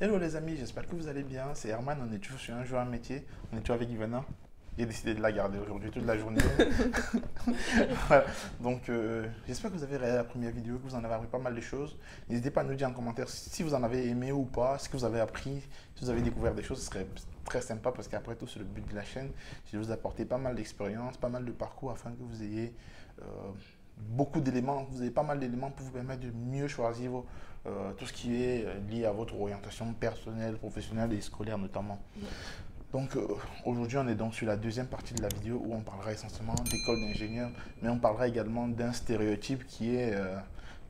Hello les amis, j'espère que vous allez bien. C'est Herman, on est toujours sur un jeu à métier. On est toujours avec Ivana. J'ai décidé de la garder aujourd'hui toute la journée. Voilà. Donc j'espère que vous avez regardé la première vidéo, que vous en avez appris pas mal de choses. N'hésitez pas à nous dire en commentaire si vous en avez aimé ou pas, ce que vous avez appris, si vous avez découvert des choses, ce serait très sympa parce qu'après tout, c'est le but de la chaîne. C'est de vous apporter pas mal d'expérience, pas mal de parcours afin que vous ayez beaucoup d'éléments, vous avez pas mal d'éléments pour vous permettre de mieux choisir tout ce qui est lié à votre orientation personnelle, professionnelle et scolaire notamment. Donc aujourd'hui, on est donc sur la deuxième partie de la vidéo où on parlera essentiellement d'école d'ingénieur, mais on parlera également d'un stéréotype qui est,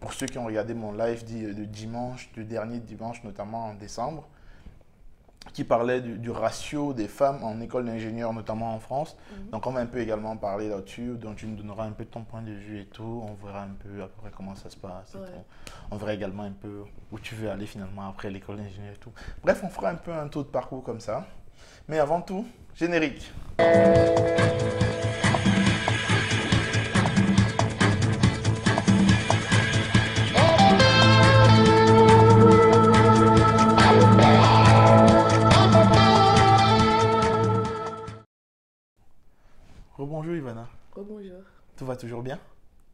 pour ceux qui ont regardé mon live de dimanche, du dernier dimanche, notamment en décembre, qui parlait du ratio des femmes en école d'ingénieur, notamment en France. Donc on va un peu également parler là-dessus, donc tu nous donneras un peu ton point de vue et tout, on verra un peu après comment ça se passe et tout. On verra également un peu où tu veux aller finalement après l'école d'ingénieur et tout. Bref, on fera un peu un tour de parcours comme ça. Mais avant tout, générique. Rebonjour Ivana. Rebonjour. Tout va toujours bien?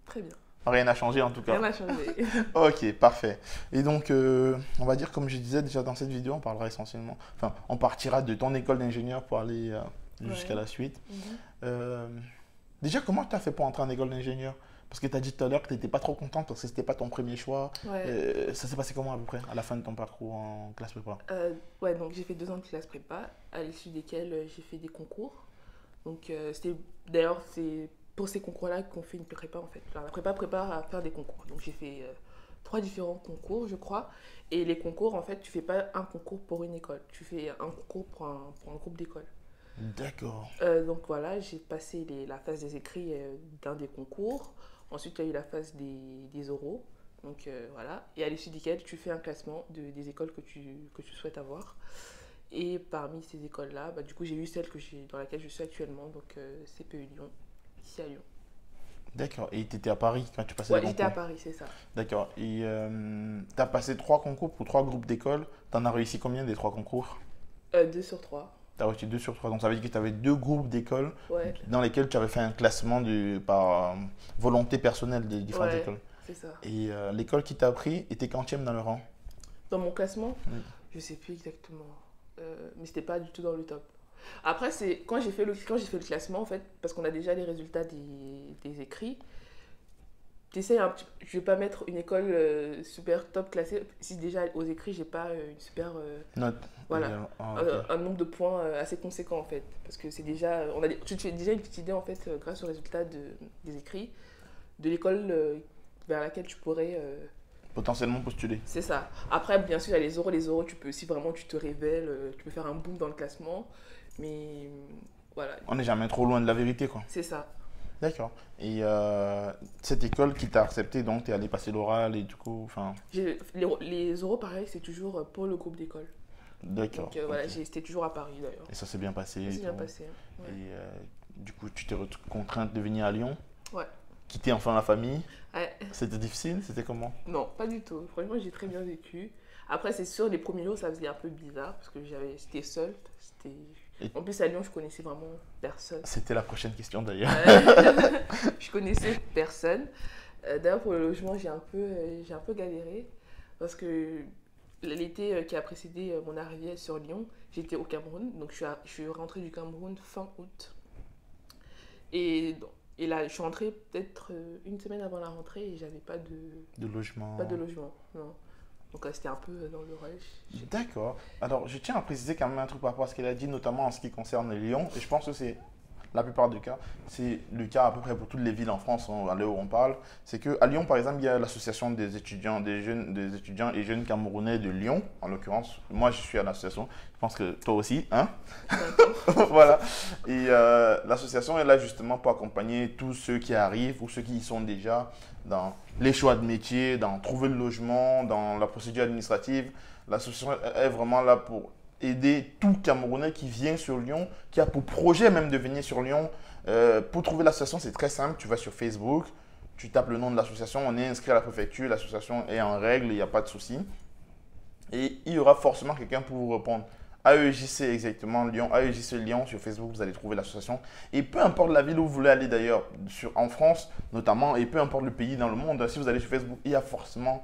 Très bien. Rien n'a changé en tout cas. Rien n'a changé. Ok, parfait. Et donc, on va dire, comme je disais déjà dans cette vidéo, on parlera essentiellement, enfin, on partira de ton école d'ingénieur pour aller jusqu'à la suite. Déjà, comment tu as fait pour entrer en école d'ingénieur? Parce que tu as dit tout à l'heure que tu n'étais pas trop contente parce que ce n'était pas ton premier choix. Ça s'est passé comment à peu près à la fin de ton parcours en classe prépa? Ouais, donc j'ai fait 2 ans de classe prépa, à l'issue desquels j'ai fait des concours. Donc d'ailleurs, c'est pour ces concours-là qu'on fait une prépa en fait. Enfin, la prépa prépare à faire des concours. Donc j'ai fait 3 différents concours, je crois. Et les concours, en fait, tu fais pas un concours pour une école. Tu fais un concours pour un groupe d'écoles. D'accord. Donc voilà, j'ai passé la phase des écrits d'un des concours. Ensuite, il y a eu la phase des oraux. Donc voilà. Et à l'issue desquels tu fais un classement des écoles que tu souhaites avoir. Et parmi ces écoles-là, du coup, j'ai eu celle dans laquelle je suis actuellement, donc CPE Lyon, ici à Lyon. D'accord. Et tu étais à Paris quand tu passais les concours? J'étais à Paris, c'est ça. D'accord. Et tu as passé 3 concours pour 3 groupes d'écoles. Tu en as réussi combien des 3 concours? 2 sur 3. Tu as réussi 2 sur 3. Donc ça veut dire que tu avais 2 groupes d'écoles dans lesquels tu avais fait un classement par volonté personnelle des différentes écoles. C'est ça. Et l'école qui t'a pris était quantième dans le rang? Dans mon classement, je sais plus exactement. Mais c'était pas du tout dans le top. Après, c'est quand j'ai fait le classement, en fait, parce qu'on a déjà les résultats des écrits, t'essayes un petit. Je vais pas mettre une école super top classée si déjà aux écrits j'ai pas une super note. Voilà, un nombre de points assez conséquent en fait, parce que c'est déjà tu te fais déjà une petite idée en fait grâce aux résultats des écrits de l'école vers laquelle tu pourrais potentiellement postuler. C'est ça. Après, bien sûr, il y a les oraux. Les oraux, tu peux, si vraiment tu te révèles, tu peux faire un boom dans le classement. Mais voilà. On n'est jamais trop loin de la vérité, quoi. C'est ça. D'accord. Et cette école qui t'a accepté, donc tu es allé passer l'oral et du coup, enfin. Les oraux, pareil, c'est toujours pour le groupe d'école. D'accord. Donc voilà, c'était toujours à Paris d'ailleurs. Et ça s'est bien passé. Ça s'est bien passé. Ouais. Et du coup, tu t'es contrainte de venir à Lyon. Ouais. Quitter enfin la famille. Ouais. C'était difficile? C'était comment? Non, pas du tout. Franchement, j'ai très bien vécu. Après, c'est sûr, les premiers jours, ça faisait un peu bizarre parce que j'étais seule. En plus, à Lyon, je connaissais vraiment personne. C'était la prochaine question d'ailleurs. Je connaissais personne. D'ailleurs, pour le logement, j'ai un peu galéré parce que l'été qui a précédé mon arrivée sur Lyon, j'étais au Cameroun. Donc, je suis rentrée du Cameroun fin août. Et là, je suis rentrée peut-être une semaine avant la rentrée et j'avais pas de logement. Pas de logement, non. Donc c'était un peu dans le rush. D'accord. Alors, je tiens à préciser quand même un truc par rapport à ce qu'elle a dit, notamment en ce qui concerne Lyon. Et je pense que c'est la plupart des cas, c'est le cas à peu près pour toutes les villes en France, à l'heure où on parle. C'est qu'à Lyon, par exemple, il y a l'association des étudiants et jeunes camerounais de Lyon, en l'occurrence. Moi, je suis à l'association. Je pense que toi aussi, hein? Voilà. Et l'association est là justement pour accompagner tous ceux qui arrivent ou ceux qui y sont déjà dans les choix de métier, dans trouver le logement, dans la procédure administrative. L'association est vraiment là pour aider tout Camerounais qui vient sur Lyon, qui a pour projet même de venir sur Lyon. Pour trouver l'association, c'est très simple. Tu vas sur Facebook, tu tapes le nom de l'association, on est inscrit à la préfecture, l'association est en règle, il n'y a pas de souci. Et il y aura forcément quelqu'un pour vous répondre. AEJC exactement, Lyon, AEJC Lyon, sur Facebook, vous allez trouver l'association. Et peu importe la ville où vous voulez aller d'ailleurs, en France notamment, et peu importe le pays dans le monde, si vous allez sur Facebook, il y a forcément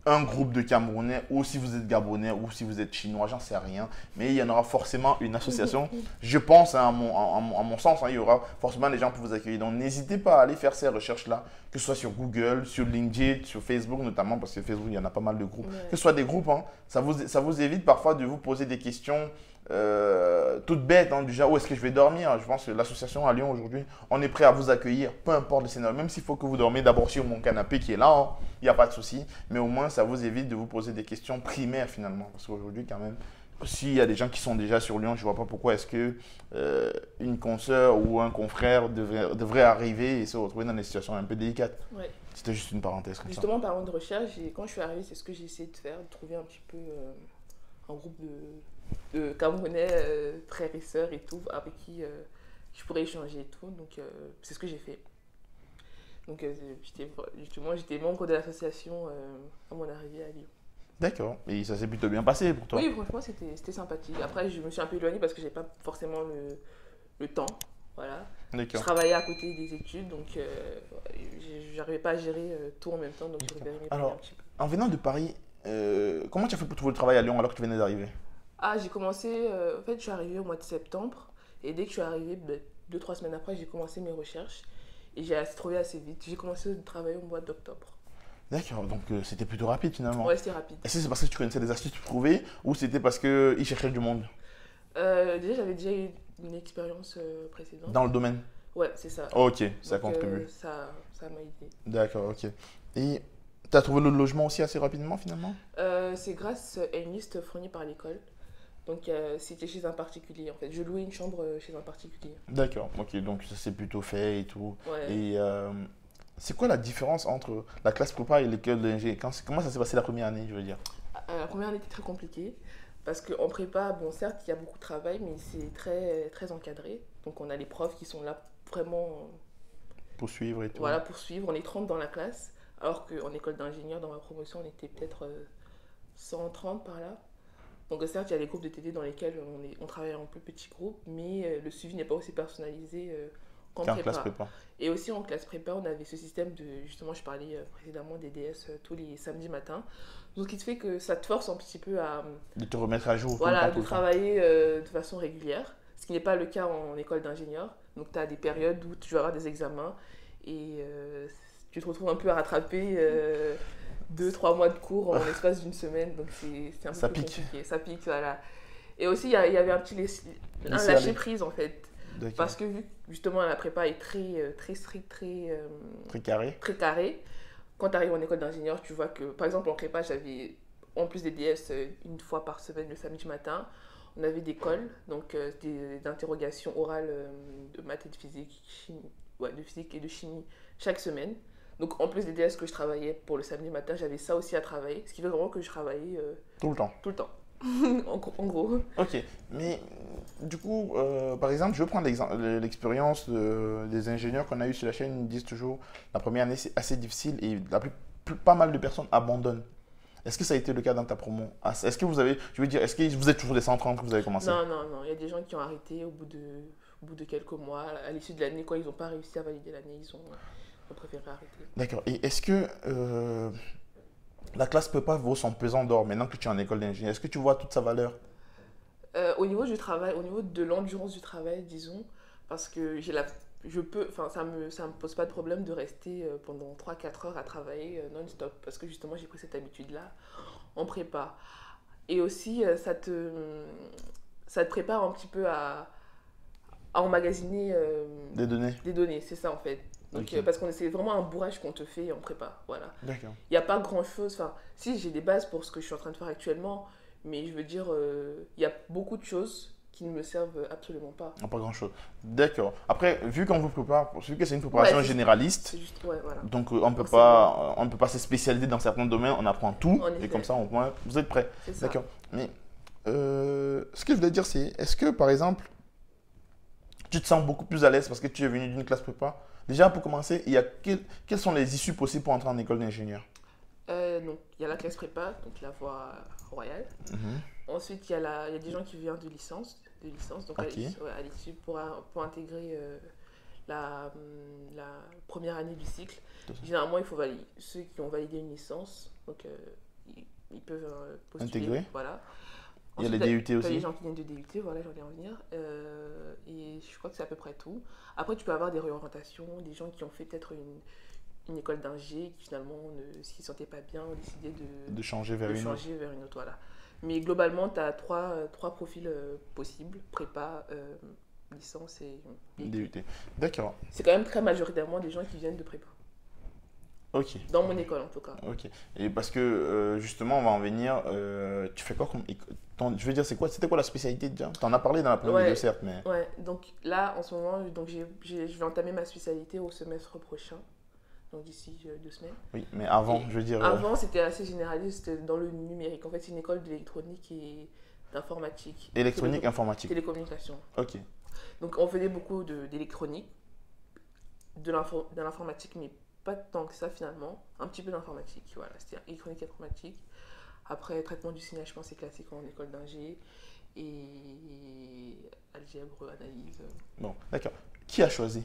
un groupe de Camerounais, ou si vous êtes Gabonais, ou si vous êtes Chinois, j'en sais rien. Mais il y en aura forcément une association. Je pense, hein, à mon sens, hein, il y aura forcément des gens pour vous accueillir. Donc n'hésitez pas à aller faire ces recherches-là, que ce soit sur Google, sur LinkedIn, sur Facebook notamment, parce que Facebook, il y en a pas mal de groupes. Ouais. Que ce soit des groupes, hein, ça vous évite parfois de vous poser des questions toutes bêtes, hein, du genre où est-ce que je vais dormir. Je pense que l'association à Lyon aujourd'hui, on est prêt à vous accueillir, peu importe le scénario, même s'il faut que vous dormiez d'abord sur mon canapé qui est là, hein, il n'y a pas de souci, mais au moins ça vous évite de vous poser des questions primaires finalement, parce qu'aujourd'hui quand même, s'il y a des gens qui sont déjà sur Lyon, je ne vois pas pourquoi est-ce que une consoeur ou un confrère devrait arriver et se retrouver dans des situations un peu délicates. Ouais. C'était juste une parenthèse comme ça. Justement, parlant de recherche, quand je suis arrivée, c'est ce que j'ai essayé de faire, de trouver un petit peu un groupe de Camerounais, frères et sœurs et tout, avec qui je pourrais échanger et tout. Donc, c'est ce que j'ai fait. Donc, j'étais membre de l'association à mon arrivée à Lyon. D'accord, et ça s'est plutôt bien passé pour toi. Oui, franchement, c'était sympathique. Après, je me suis un peu éloignée parce que j'avais pas forcément le temps. Voilà. Je D'accord. travaillais à côté des études, donc j'arrivais pas à gérer tout en même temps, donc je préférais m'éloigner Alors, un petit peu. en venant de Paris, comment tu as fait pour trouver le travail à Lyon alors que tu venais d'arriver? Ah, j'ai commencé, en fait, je suis arrivée au mois de septembre, et dès que je suis arrivée, 2-3 semaines après, j'ai commencé mes recherches, et j'ai trouvé assez vite. J'ai commencé à travailler au mois d'octobre. D'accord, donc c'était plutôt rapide finalement. Ouais, c'était rapide. Est-ce que c'est parce que tu connaissais des astuces pour trouver ou c'était parce qu'ils cherchaient du monde Déjà, j'avais déjà eu une expérience précédente. dans le domaine? Ouais, c'est ça. Ok, ça Donc, contribue. ça m'a aidé. D'accord, ok. Et tu as trouvé le logement aussi assez rapidement finalement? C'est grâce à une liste fournie par l'école. Donc, c'était chez un particulier, en fait. Je louais une chambre chez un particulier. D'accord, ok, donc ça c'est plutôt fait et tout. Ouais. Et c'est quoi la différence entre la classe prépa et l'école d'ingé? Comment ça s'est passé la première année, je veux dire? La première année était très compliquée. Parce qu'en prépa, bon, certes, il y a beaucoup de travail, mais c'est très, très encadré. Donc, on a les profs qui sont là vraiment, Poursuivre et tout. voilà, pour suivre. On est 30 dans la classe. Alors qu'en école d'ingénieur, dans ma promotion, on était peut-être 130 par là. Donc, certes, il y a des groupes de TD dans lesquels on travaille en plus petits groupes, mais le suivi n'est pas aussi personnalisé qu'en Qu'en prépa. classe prépa. Et aussi en classe prépa, on avait ce système de, justement, je parlais précédemment des DS tous les samedis matins. Donc, ce qui fait que ça te force un petit peu à, De te remettre à jour voilà, tout de le temps. travailler de façon régulière, ce qui n'est pas le cas en école d'ingénieur. Donc, tu as des périodes où tu vas avoir des examens et tu te retrouves un peu à rattraper 2-3 mois de cours en l'espace d'une semaine. Donc, c'est un peu Ça plus pique. compliqué. Ça pique, voilà. Et aussi, il y avait un petit un Laisser lâcher aller. prise en fait. D'accord. Parce que vu que justement la prépa est très stricte, Très carré. très carrée, quand tu arrives en école d'ingénieur, tu vois que par exemple en prépa, j'avais en plus des DS une fois par semaine le samedi matin. On avait des cols, donc des interrogations orales de maths et de physique, chimie, ouais, de physique et de chimie chaque semaine. Donc en plus des DS que je travaillais pour le samedi matin, j'avais ça aussi à travailler, ce qui fait vraiment que je travaillais Tout le temps. tout le temps. En gros. Ok, mais du coup, par exemple, je vais prendre l'expérience des ingénieurs qu'on a eu sur la chaîne. Ils disent toujours la première année c'est assez difficile et pas mal de personnes abandonnent. Est-ce que ça a été le cas dans ta promo? Est-ce que vous avez, je veux dire, est-ce que vous êtes toujours des 130 que vous avez commencé? Non, il y a des gens qui ont arrêté au bout de quelques mois, à l'issue de l'année, quand ils n'ont pas réussi à valider l'année, ils ont préféré arrêter. D'accord, et est-ce que la classe prépa vaut son pesant d'or maintenant que tu es en école d'ingénieur? Est-ce que tu vois toute sa valeur? Au niveau du travail, au niveau de l'endurance du travail, disons, parce que ça me pose pas de problème de rester pendant 3-4 heures à travailler non-stop, parce que justement j'ai pris cette habitude-là en prépa. Et aussi, ça te prépare un petit peu à emmagasiner Des données? des données, c'est ça en fait. Donc, Ok. parce que c'est vraiment un bourrage qu'on te fait en prépa, voilà. D'accord. Il n'y a pas grand-chose, enfin, si j'ai des bases pour ce que je suis en train de faire actuellement, mais je veux dire, il y a beaucoup de choses qui ne me servent absolument pas. Non, pas grand-chose. D'accord. Après, vu qu'on vous prépare, vu que c'est une préparation Ouais, c'est- généraliste, C'est juste, ouais, voilà. donc on ne peut pas se spécialiser dans certains domaines, on apprend tout En et effet. comme ça, au moins, vous êtes prêts. C'est ça. D'accord. Mais ce que je voulais dire, c'est est-ce que par exemple, tu te sens beaucoup plus à l'aise parce que tu es venu d'une classe prépa? Déjà, pour commencer, quelles sont les issues possibles pour entrer en école d'ingénieur? Donc, il y a la classe prépa, donc la voie royale. Mhm. Ensuite, il y a des gens qui viennent de licence donc Ok. à l'issue pour intégrer la première année du cycle. Généralement, il faut valider, ceux qui ont validé une licence, donc ils peuvent postuler. Intégrer. Voilà. Il y a les Ensuite, DUT t'as les aussi. gens qui viennent de DUT, voilà, j'en ai en venir. Et je crois que c'est à peu près tout. Après, tu peux avoir des réorientations, des gens qui ont fait peut-être une école d'ingé, qui finalement ne s'y sentaient pas bien, ont décidé De changer vers de une autre. changer vers une autre. Voilà. Mais globalement, tu as trois profils possibles, prépa, licence et DUT. D'accord. c'est quand même très majoritairement des gens qui viennent de prépa. Ok. Dans mon école en tout cas. Ok. Et parce que justement, on va en venir. Tu fais quoi comme je veux dire, c'était quoi la spécialité déjà? T'en as parlé dans la première Ouais. vidéo, certes, mais. Ouais, donc là en ce moment, donc je vais entamer ma spécialité au semestre prochain, donc d'ici 2 semaines. Oui, mais avant, Et je veux dire. Avant, c'était assez généraliste dans le numérique. En fait, c'est une école d'électronique et d'informatique. Électronique, informatique. Télécommunication. Ok. Donc on faisait beaucoup d'électronique, de l'informatique, mais pas tant que ça finalement. Un petit peu d'informatique, voilà. C'était électronique et informatique. Après, traitement du signal, je pense, c'est classique en école d'ingé. Et algèbre, analyse. Bon, d'accord. Qui a choisi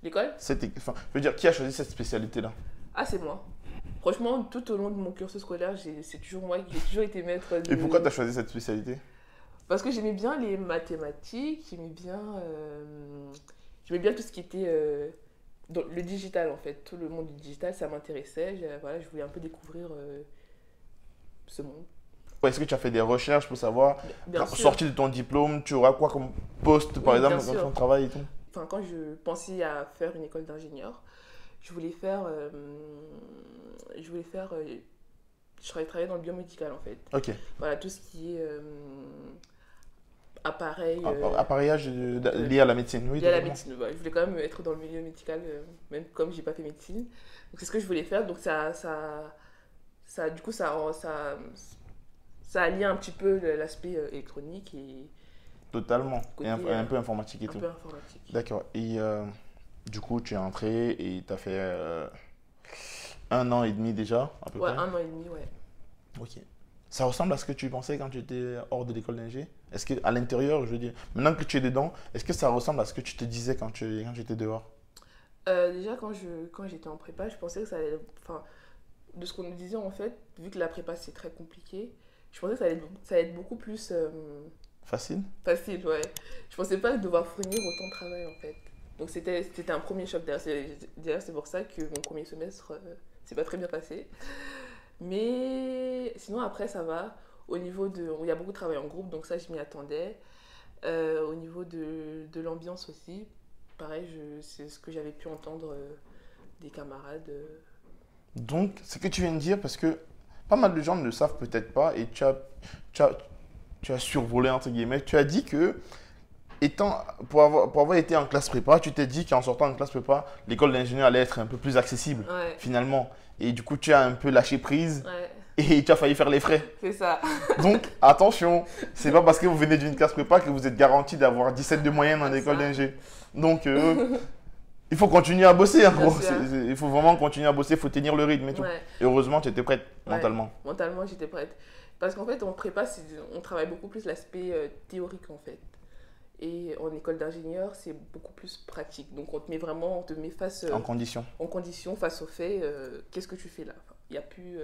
L'école? enfin, je veux dire, qui a choisi cette spécialité-là? Ah, c'est moi. Franchement, tout au long de mon cursus scolaire, c'est toujours moi qui j'ai toujours été maître de... Et pourquoi tu as choisi cette spécialité? Parce que j'aimais bien les mathématiques, j'aimais bien tout ce qui était dans le digital en fait. Tout le monde du digital, ça m'intéressait. Voilà, je voulais un peu découvrir ce monde. Ouais, est-ce que tu as fait des recherches pour savoir, Bien sûr. sorti de ton diplôme, tu auras quoi comme poste, par Oui, exemple, bien dans sûr. ton travail et tout? Enfin, quand je pensais à faire une école d'ingénieur, je voulais faire... je travaillais dans le biomédical en fait. Ok. Voilà, tout ce qui est appareil... Appareillage lié à la médecine, oui. lié à la totalement. médecine. Ouais, je voulais quand même être dans le milieu médical, même comme j'ai pas fait médecine. Donc c'est ce que je voulais faire. Donc du coup, ça allie un petit peu l'aspect électronique et Totalement. côté, Et un peu informatique et un tout. peu informatique. D'accord. Et du coup, tu es entré et tu as fait 1 an et demi déjà, à peu Ouais, près. 1 an et demi, ouais. Ok. Ça ressemble à ce que tu pensais quand tu étais hors de l'école d'ingé? Est-ce qu'à l'intérieur, je veux dire, maintenant que tu es dedans, est-ce que ça ressemble à ce que tu te disais quand tu étais dehors? Déjà, quand j'étais en prépa, je pensais que ça allait... Enfin, de ce qu'on nous disait, en fait, vu que la prépa, c'est très compliqué, je pensais que ça allait être beaucoup plus Facile? facile, ouais. Je pensais pas devoir fournir autant de travail, en fait. Donc, c'était un premier choc. D'ailleurs, c'est pour ça que mon premier semestre, c'est pas très bien passé. Mais sinon, après, ça va. Au niveau de... Il y a beaucoup de travail en groupe, donc ça, je m'y attendais. Au niveau de l'ambiance aussi, pareil, c'est ce que j'avais pu entendre des camarades. Donc, ce que tu viens de dire, parce que pas mal de gens ne le savent peut-être pas, et tu as survolé, entre guillemets, tu as dit que, pour avoir été en classe prépa, tu t'es dit qu'en sortant de classe prépa, l'école d'ingénieur allait être un peu plus accessible, Ouais, finalement. Et du coup, tu as un peu lâché prise ouais, et tu as failli faire les frais. c'est ça. Donc, attention, c'est pas parce que vous venez d'une classe prépa que vous êtes garanti d'avoir 17 de moyenne en C'est école ça. d'ingé. Donc, il faut continuer à bosser, en Bien gros. sûr. Il faut vraiment continuer à bosser, il faut tenir le rythme et tout. Ouais, Et heureusement, tu étais prête ouais. mentalement. Mentalement, j'étais prête. Parce qu'en fait, en prépa, on travaille beaucoup plus l'aspect théorique, en fait. Et en école d'ingénieur, c'est beaucoup plus pratique. Donc, on te met face En condition. en condition, face au fait, qu'est-ce que tu fais là? Il n'y a plus...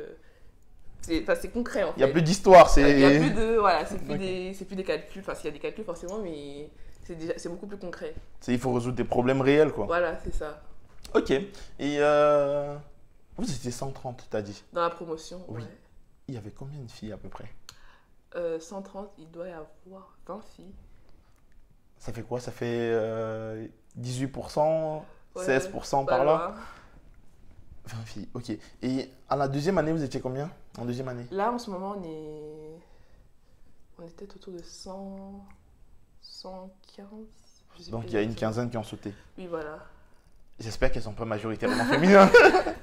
c'est concret, en fait. Il n'y a plus d'histoire. Il y a plus C'est de... Voilà, c'est plus, Ok. c'est plus des calculs. Enfin, s'il y a des calculs, forcément, mais c'est beaucoup plus concret. Il faut résoudre des problèmes réels, quoi. Voilà, c'est ça. Ok. Et vous étiez 130, t'as dit. Dans la promotion, Oui. ouais. Il y avait combien de filles à peu près? 130, il doit y avoir 20 filles. Ça fait quoi? Ça fait 18%, Ouais, 16% pas par là? loin. 20 filles, ok. Et à la deuxième année, vous étiez combien? En deuxième année? Là, en ce moment, on est peut-être autour de 100, 115. Je sais Donc plus il y a une exactement. quinzaine qui ont sauté. Oui, voilà. J'espère qu'elles sont pas majoritairement féminines.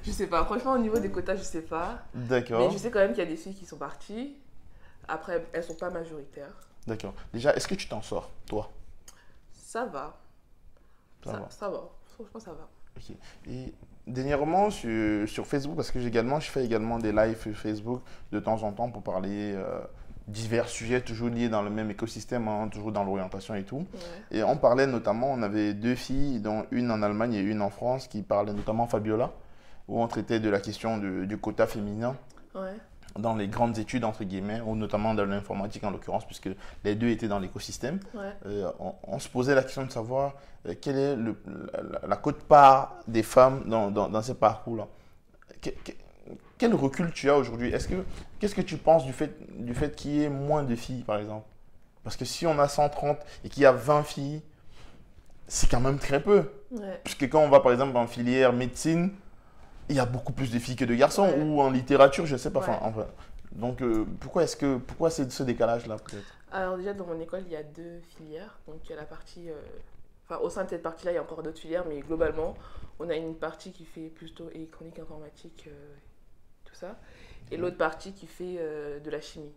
Je sais pas. Franchement, au niveau des quotas, je sais pas. Mais D'accord, je sais quand même qu'il y a des filles qui sont parties. Après, elles sont pas majoritaires. d'accord. Déjà, est-ce que tu t'en sors, toi? Ça va. Ça va. Ça va. Franchement, ça va. Ok. Et dernièrement, sur Facebook, parce que je fais également des lives sur Facebook de temps en temps pour parler divers sujets, toujours liés dans le même écosystème, hein, toujours dans l'orientation et tout. Ouais. Et on parlait notamment, on avait deux filles, dont une en Allemagne et une en France, qui parlaient notamment Fabiola, où on traitait de la question du quota féminin Ouais. dans les grandes études, entre guillemets, ou notamment dans l'informatique en l'occurrence, puisque les deux étaient dans l'écosystème. Ouais. On se posait la question de savoir quelle est la quote-part des femmes dans ces parcours-là. Que- que- Quel recul tu as aujourd'hui? Qu'est-ce que tu penses du fait qu'il y ait moins de filles, par exemple? Parce que si on a 130 et qu'il y a 20 filles, c'est quand même très peu. Ouais. Puisque quand on va, par exemple, en filière médecine, il y a beaucoup plus de filles que de garçons, Ouais. ou en littérature, je ne sais pas. Ouais. Enfin, donc, pourquoi c'est ce décalage-là, peut-être? Alors déjà, dans mon école, il y a deux filières. Donc il y a la partie... Enfin, au sein de cette partie-là, il y a encore d'autres filières, mais globalement, on a une partie qui fait plutôt électronique, informatique, tout ça. Et l'autre partie qui fait de la chimie.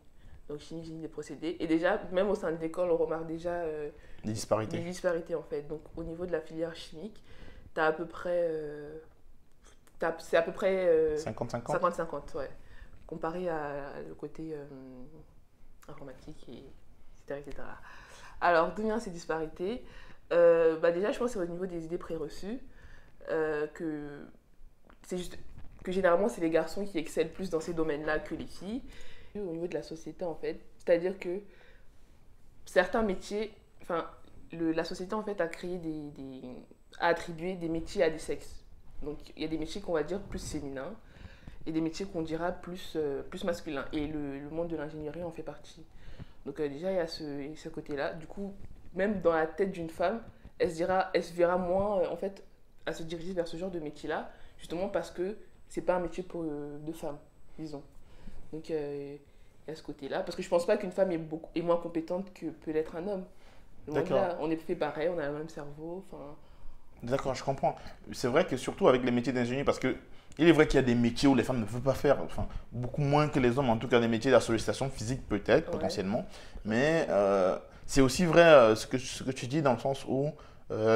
Donc chimie, génie des procédés. Et déjà, même au sein de l'école, on remarque déjà Des des disparités. disparités, en fait. Donc au niveau de la filière chimique, tu as à peu près... c'est à peu près 50-50? 50-50, ouais. Comparé à le côté informatique, etc., etc. Alors, d'où viennent ces disparités? Bah déjà, je pense que c'est au niveau des idées préreçues, que c'est juste que généralement, c'est les garçons qui excellent plus dans ces domaines-là que les filles. Et au niveau de la société, en fait, c'est-à-dire que certains métiers, enfin, la société, en fait, a créé a attribué des métiers à des sexes. Donc, il y a des métiers qu'on va dire plus féminins et des métiers qu'on dira plus masculins. Et le monde de l'ingénierie en fait partie. Donc, déjà, il y a ce côté-là. Du coup, même dans la tête d'une femme, elle se verra moins, en fait, à se diriger vers ce genre de métier-là, justement parce que c'est pas un métier de femme, disons. Donc, il y a ce côté-là. Parce que je pense pas qu'une femme est moins compétente que peut l'être un homme. Loin de D'accord. là, on est fait pareil, on a le même cerveau. Enfin, D'accord, je comprends. C'est vrai que surtout avec les métiers d'ingénieur, parce que il est vrai qu'il y a des métiers où les femmes ne peuvent pas faire, enfin, beaucoup moins que les hommes, en tout cas des métiers de la sollicitation physique peut-être, ouais. potentiellement. Mais c'est aussi vrai ce que tu dis dans le sens où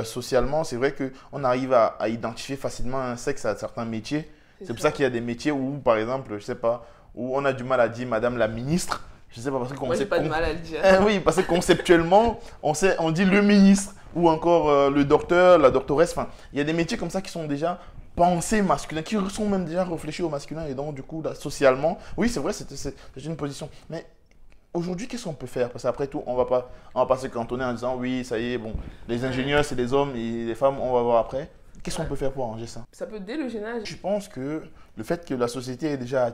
socialement, c'est vrai qu'on arrive à identifier facilement un sexe à certains métiers. C'est pour ça qu'il y a des métiers où, par exemple, je sais pas, où on a du mal à dire Madame la ministre. Je sais pas parce que Moi, j'ai pas de mal à le dire. Oui, parce que conceptuellement, on dit le ministre ou encore le docteur, la doctoresse. Enfin, il y a des métiers comme ça qui sont déjà pensés masculins, qui sont même déjà réfléchis au masculin. Et donc, du coup, là, socialement, oui, c'est vrai, c'est une position. Mais aujourd'hui, qu'est-ce qu'on peut faire? Parce qu'après tout, on va pas se cantonner en disant, oui, ça y est, bon, les ingénieurs, c'est des hommes et les femmes, on va voir après. Qu'est-ce qu'on peut faire pour arranger ça? Ça peut dès le jeune âge. Je pense que le fait que la société ait déjà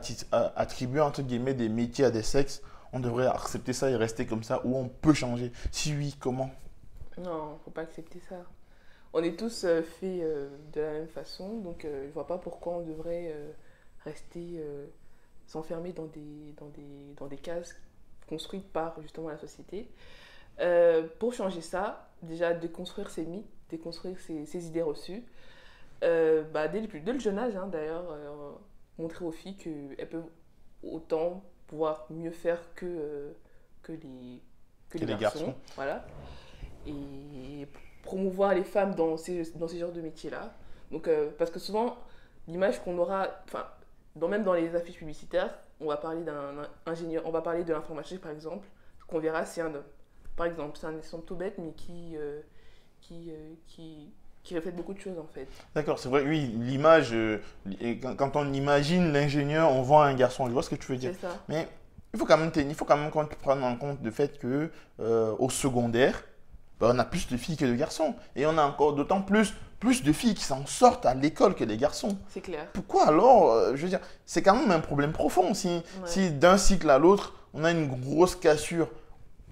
attribué, entre guillemets, des métiers à des sexes, on devrait accepter ça et rester comme ça, ou on peut changer. Si oui, comment? Non, faut pas accepter ça. On est tous faits de la même façon, donc je vois pas pourquoi on devrait rester s'enfermer dans des cases construites par justement la société. Pour changer ça, déjà déconstruire ces mythes, déconstruire ces idées reçues, bah, dès le jeune âge hein, d'ailleurs, montrer aux filles qu'elles peuvent autant pouvoir mieux faire que les garçons. Voilà. Et promouvoir les femmes dans ces genres de métiers-là. Donc, parce que souvent, l'image qu'on aura, enfin, même dans les affiches publicitaires, on va parler d'un ingénieur, on va parler de l'informatique par exemple, ce qu'on verra c'est un homme. Par exemple, c'est un exemple tout bête, mais qui reflète beaucoup de choses en fait. D'accord, c'est vrai, oui, l'image, quand on imagine l'ingénieur, on voit un garçon, je vois ce que tu veux dire. C'est ça. Mais il faut quand même prendre en compte le fait que au secondaire, ben, on a plus de filles que de garçons. Et on a encore d'autant plus de filles qui s'en sortent à l'école que les garçons. C'est clair. Pourquoi alors, je veux dire, c'est quand même un problème profond si d'un cycle à l'autre, on a une grosse cassure.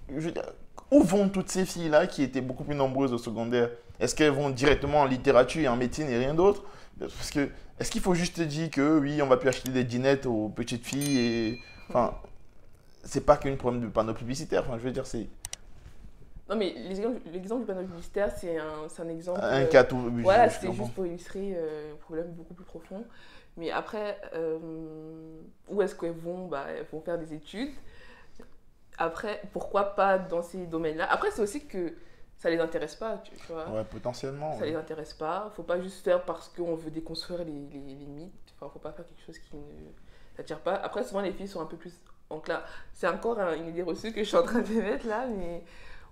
Je veux dire, où vont toutes ces filles-là qui étaient beaucoup plus nombreuses au secondaire? Est-ce qu'elles vont directement en littérature et en médecine et rien d'autre? Parce que, est-ce qu'il faut juste dire que oui, on va plus acheter des dinettes aux petites filles et... Enfin, c'est pas qu'un problème de panneau publicitaire. Enfin, je veux dire, c'est... Non, mais l'exemple du panneau publicitaire, c'est un exemple. Un cas tout. Voilà, c'était juste pour illustrer un problème beaucoup plus profond. Mais après, où est-ce qu'elles vont? Bah, elles vont faire des études. Après, pourquoi pas dans ces domaines-là? Après, c'est aussi que ça les intéresse pas, tu vois. Ouais, potentiellement. Ça Ouais. les intéresse pas. Faut pas juste faire parce qu'on veut déconstruire les mythes. Enfin, faut pas faire quelque chose qui ne t'attire pas. Après, souvent, les filles sont un peu plus enclins. C'est encore une idée reçue que je suis en train de mettre là, mais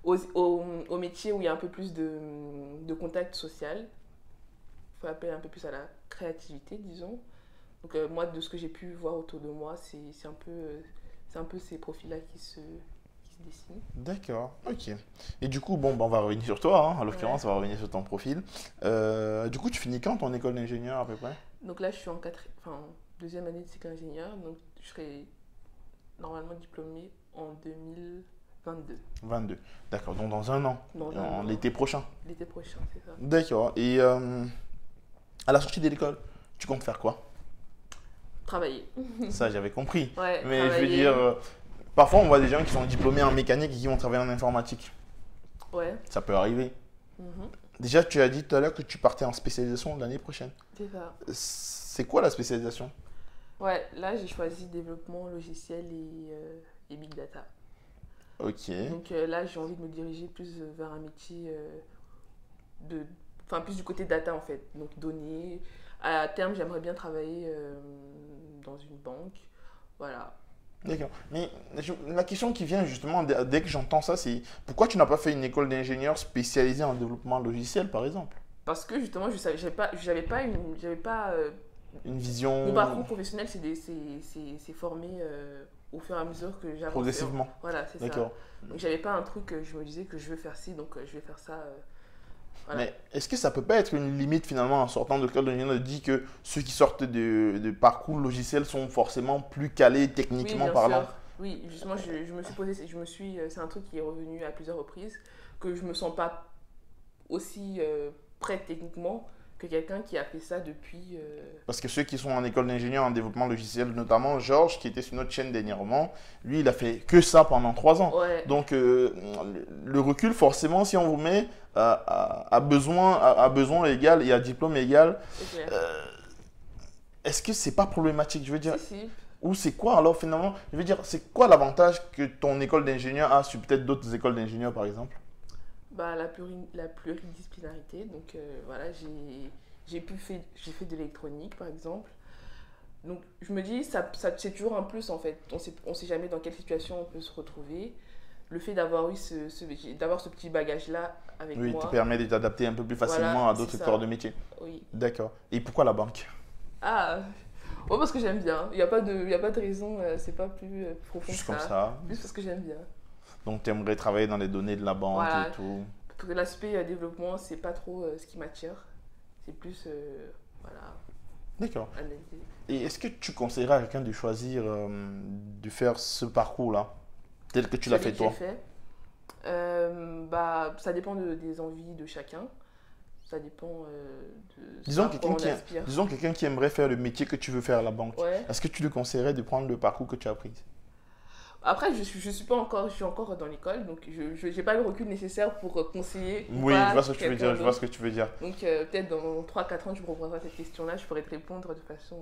au métier où il y a un peu plus de contact social, il faut appeler un peu plus à la créativité, disons. Donc, moi, de ce que j'ai pu voir autour de moi, c'est un peu ces profils-là qui se dessinent. D'accord, ok. Et du coup, bon, bah, on va revenir sur toi, hein, en l'occurrence, Ouais. on va revenir sur ton profil. Du coup, tu finis quand ton école d'ingénieur à peu près? Donc là, je suis en deuxième année de cycle ingénieur, donc je serai normalement diplômée en 2022, 22. D'accord, donc dans un an, dans un en an, l'été prochain. l'été prochain, c'est ça. D'accord. Et à la sortie de l'école, tu comptes faire quoi? Travailler. Ça, j'avais compris. Ouais, Mais je veux travailler. dire, parfois on voit des gens qui sont diplômés en mécanique et qui vont travailler en informatique. Ouais. Ça peut arriver. Mhm. Déjà, tu as dit tout à l'heure que tu partais en spécialisation l'année prochaine. C'est ça. C'est quoi la spécialisation? Ouais, là, j'ai choisi développement logiciel et big data. Ok. Donc là, j'ai envie de me diriger plus vers un métier de. Enfin, plus du côté data en fait. Donc données. À terme, j'aimerais bien travailler dans une banque. Voilà. D'accord. Mais la question qui vient justement dès que j'entends ça, c'est pourquoi tu n'as pas fait une école d'ingénieur spécialisée en développement logiciel, par exemple? Parce que justement, j'avais pas Une mon vision parcours professionnel, c'est formé au fur et à mesure que j'avançais. progressivement. Voilà, c'est ça. D'accord. Donc j'avais pas un truc que je me disais que je veux faire ci, donc je vais faire ça. Voilà. Mais est-ce que ça peut pas être une limite finalement en sortant de l'école d'ingénieur de dire que ceux qui sortent de parcours logiciel sont forcément plus calés Oui, techniquement bien parlant? sûr. Oui, justement, je me suis posé, c'est un truc qui est revenu à plusieurs reprises, que je me sens pas aussi prête techniquement que quelqu'un qui a fait ça depuis. Parce que ceux qui sont en école d'ingénieur en développement logiciel, notamment Georges, qui était sur notre chaîne dernièrement, lui, il a fait que ça pendant 3 ans. Ouais, Donc, le recul, forcément, si on vous met à besoin égal et à diplôme égal, c'est clair. est-ce que c'est pas problématique? Je veux dire, Si, si. ou c'est quoi alors finalement? Je veux dire, c'est quoi l'avantage que ton école d'ingénieur a sur peut-être d'autres écoles d'ingénieurs, par exemple? Bah, la pluridisciplinarité. Donc voilà, j'ai fait de l'électronique par exemple. Donc je me dis, c'est toujours un plus en fait. On sait jamais dans quelle situation on peut se retrouver. Le fait d'avoir eu d'avoir ce petit bagage-là avec Oui, te moi, permet de t'adapter un peu plus facilement voilà, à c'est d'autres corps ça. de métier. Oui. D'accord. Et pourquoi la banque? Ah, ouais, parce que j'aime bien. Il y a pas de raison, c'est pas plus profond que Juste comme ça. ça. Juste parce que j'aime bien. Donc, tu aimerais travailler dans les données de la banque Voilà. et tout. Parce que l'aspect développement, c'est pas trop ce qui m'attire. C'est plus, voilà, D'accord. analyser. Et est-ce que tu conseillerais à quelqu'un de choisir de faire ce parcours-là, tel que tu l'as Celui fait que j'ai toi? fait, bah, ça dépend des envies de chacun. Ça dépend de ce Disons à quoi quelqu'un on qui, aspire. disons quelqu'un qui aimerait faire le métier que tu veux faire à la banque. Ouais. Est-ce que tu lui conseillerais de prendre le parcours que tu as pris? Après, je suis pas encore, je suis encore dans l'école, donc je n'ai pas le recul nécessaire pour conseiller ou Oui, je pas vois ce que tu veux quelqu'un dire, je vois ce d'autre. que tu veux dire. Donc peut-être dans 3 4 ans, je me reposerai cette question-là, je pourrais te répondre de façon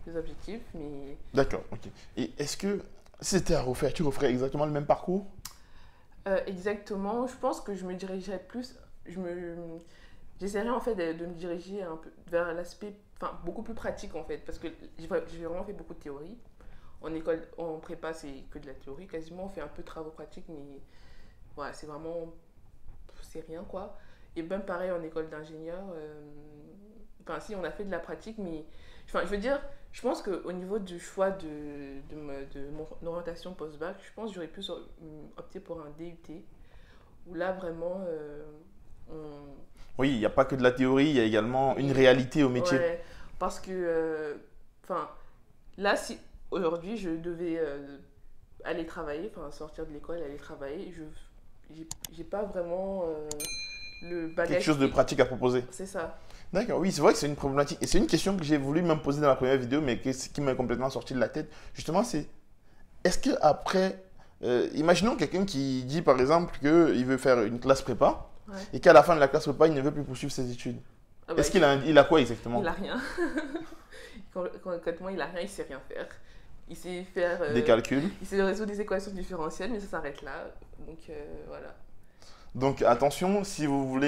plus objective. Mais D'accord, ok. Et est-ce que si c'était à refaire, tu referais exactement le même parcours? exactement, je pense que je me dirigerais plus, j'essaierais en fait de me diriger un peu vers l'aspect, enfin beaucoup plus pratique en fait, parce que j'ai vraiment fait beaucoup de théorie. En école, en prépa, c'est que de la théorie quasiment. On fait un peu de travaux pratiques, mais voilà, c'est vraiment. C'est rien quoi. Et même pareil en école d'ingénieur. Enfin, si, on a fait de la pratique, mais. Enfin, je veux dire, je pense qu'au niveau du choix de mon orientation post-bac, je pense que j'aurais pu opter pour un DUT, où là vraiment. On... Oui, il n'y a pas que de la théorie, il y a également une réalité au métier. Ouais, parce que. Enfin, là, si aujourd'hui je devais aller travailler, enfin sortir de l'école, aller travailler, j'ai pas vraiment le Quelque bagage chose de pratique à proposer. c'est ça. D'accord, oui, c'est vrai que c'est une problématique. Et c'est une question que j'ai voulu même poser dans la première vidéo, mais qui m'est complètement sorti de la tête. Justement, c'est est-ce que après, imaginons quelqu'un qui dit par exemple qu'il veut faire une classe prépa Ouais. et qu'à la fin de la classe prépa, il ne veut plus poursuivre ses études. Ah bah, Est-ce il a quoi exactement? il a rien. Concrètement, il a rien, il sait rien faire. Il sait faire Des calculs. il sait résoudre des équations différentielles, mais ça s'arrête là. Donc voilà. Donc attention, si vous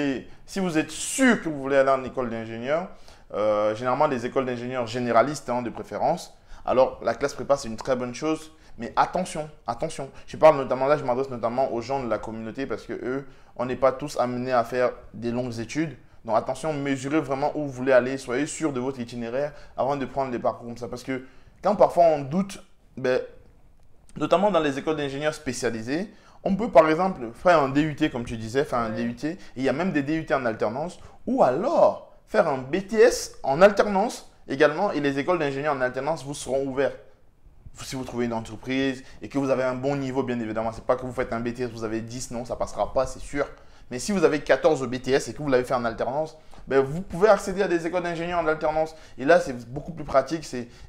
êtes sûr que vous voulez aller en école d'ingénieur, généralement les écoles d'ingénieurs généralistes de préférence, alors la classe prépa c'est une très bonne chose, mais attention, attention. Je parle notamment là, je m'adresse notamment aux gens de la communauté parce que eux, on n'est pas tous amenés à faire des longues études. Donc attention, mesurez vraiment où vous voulez aller, soyez sûr de votre itinéraire avant de prendre des parcours comme ça. Parce que quand parfois on doute, ben, notamment dans les écoles d'ingénieurs spécialisées, on peut par exemple faire un DUT comme tu disais, faire un DUT, et il y a même des DUT en alternance, ou alors faire un BTS en alternance également, et les écoles d'ingénieurs en alternance vous seront ouvertes. Si vous trouvez une entreprise et que vous avez un bon niveau, bien évidemment, c'est pas que vous faites un BTS, vous avez 10, non, ça passera pas, c'est sûr. Mais si vous avez 14 au BTS et que vous l'avez fait en alternance, ben vous pouvez accéder à des écoles d'ingénieurs en alternance. Et là, c'est beaucoup plus pratique.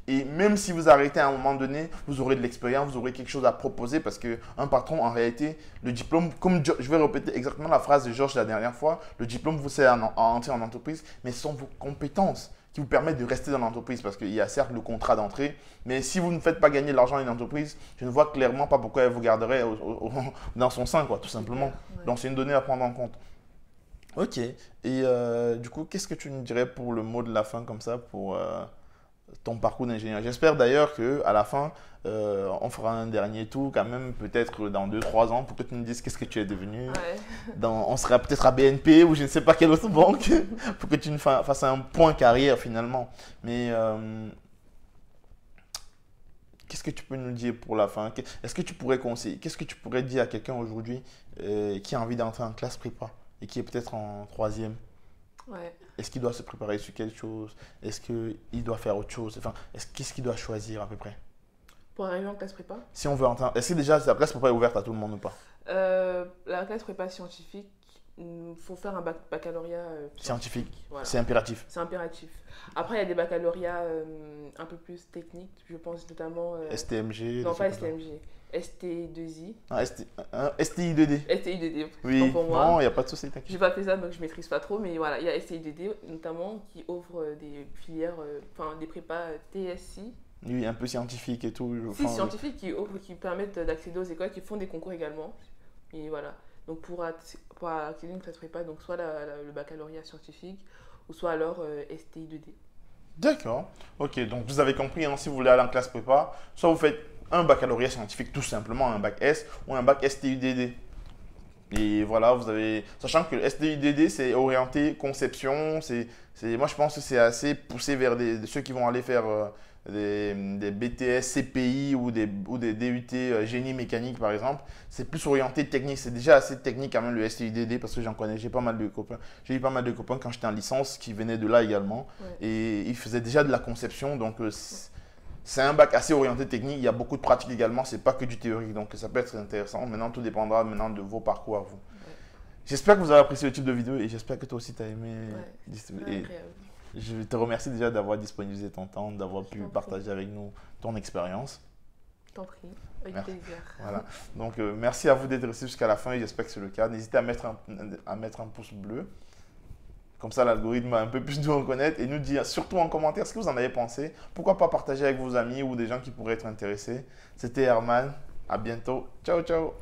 Et même si vous arrêtez à un moment donné, vous aurez de l'expérience, vous aurez quelque chose à proposer parce qu'un patron, en réalité, le diplôme, comme je vais répéter exactement la phrase de Georges la dernière fois, le diplôme vous sert à entrer en entreprise, mais ce sont vos compétences qui vous permettent de rester dans l'entreprise parce qu'il y a certes le contrat d'entrée, mais si vous ne faites pas gagner de l'argent à une entreprise, je ne vois clairement pas pourquoi elle vous garderait dans son sein, quoi, tout simplement. Ouais. Donc, c'est une donnée à prendre en compte. Ok. Et du coup, qu'est-ce que tu nous dirais pour le mot de la fin comme ça, pour ton parcours d'ingénieur? J'espère d'ailleurs qu'à la fin, on fera un dernier tour quand même, peut-être dans 2-3 ans, pour que tu nous dises qu'est-ce que tu es devenu. Ouais. On sera peut-être à BNP ou je ne sais pas quelle autre banque, pour que tu nous fasses un point carrière finalement. Mais qu'est-ce que tu peux nous dire pour la fin? Est-ce que tu pourrais conseiller? Qu'est-ce que tu pourrais dire à quelqu'un aujourd'hui qui a envie d'entrer en classe prépa et qui est peut-être en troisième? Ouais. Est-ce qu'il doit se préparer sur quelque chose? Est-ce qu'il doit faire autre chose? Enfin, qu'est-ce qu'il doit choisir à peu près? Pour arriver en classe prépa, Si on veut entrer, est-ce que déjà la classe prépa est ouverte à tout le monde ou pas? la classe prépa scientifique, il faut faire un baccalauréat Scientifique, Voilà. c'est impératif. C'est impératif. Après, il y a des baccalauréats un peu plus techniques. Je pense notamment. STMG, Non, des pas trucs comme ça. STMG. ST2I. Ah, STI2D. STI2D. Oui, autant pour moi. non, il n'y a pas de souci, t'inquiète. J'ai pas fait ça donc je maîtrise pas trop, mais voilà, il y a STI2D notamment qui offre des filières, enfin des prépas TSI. Oui, un peu scientifique et tout. Si, Enfin, scientifiques qui permettent d'accéder aux écoles, qui font des concours également. Et voilà. Donc pour accéder à une classe prépa, donc soit le baccalauréat scientifique ou soit alors STI2D. D'accord. Ok, donc vous avez compris, hein, si vous voulez aller en classe prépa, soit vous faites un baccalauréat scientifique, tout simplement, un bac S, ou un bac STUDD. Et voilà, vous avez. Sachant que le STUDD, c'est orienté conception, moi je pense que c'est assez poussé vers ceux qui vont aller faire des BTS CPI ou des DUT génie mécanique par exemple. C'est plus orienté technique, c'est déjà assez technique quand même le STUDD parce que j'en connais, j'ai pas mal de copains. J'ai eu pas mal de copains quand j'étais en licence qui venaient de là également. Ouais. Et ils faisaient déjà de la conception, donc c'est un bac assez orienté technique. Il y a beaucoup de pratiques également, c'est pas que du théorique, donc ça peut être intéressant. Maintenant, tout dépendra maintenant de vos parcours à vous. Ouais. J'espère que vous avez apprécié le type de vidéo et j'espère que toi aussi tu as aimé. Ouais. Et Agréable. je te remercie déjà d'avoir disponibilisé ton temps, d'avoir Je pu t'en prie. partager avec nous ton expérience. Je t'en prie, avec Merci. plaisir. Voilà. Donc, merci à vous d'être restés jusqu'à la fin et j'espère que c'est le cas. N'hésitez à mettre un pouce bleu. Comme ça, l'algorithme va un peu plus nous reconnaître et nous dire, surtout en commentaire, ce que vous en avez pensé. Pourquoi pas partager avec vos amis ou des gens qui pourraient être intéressés. C'était Herman. À bientôt. Ciao, ciao.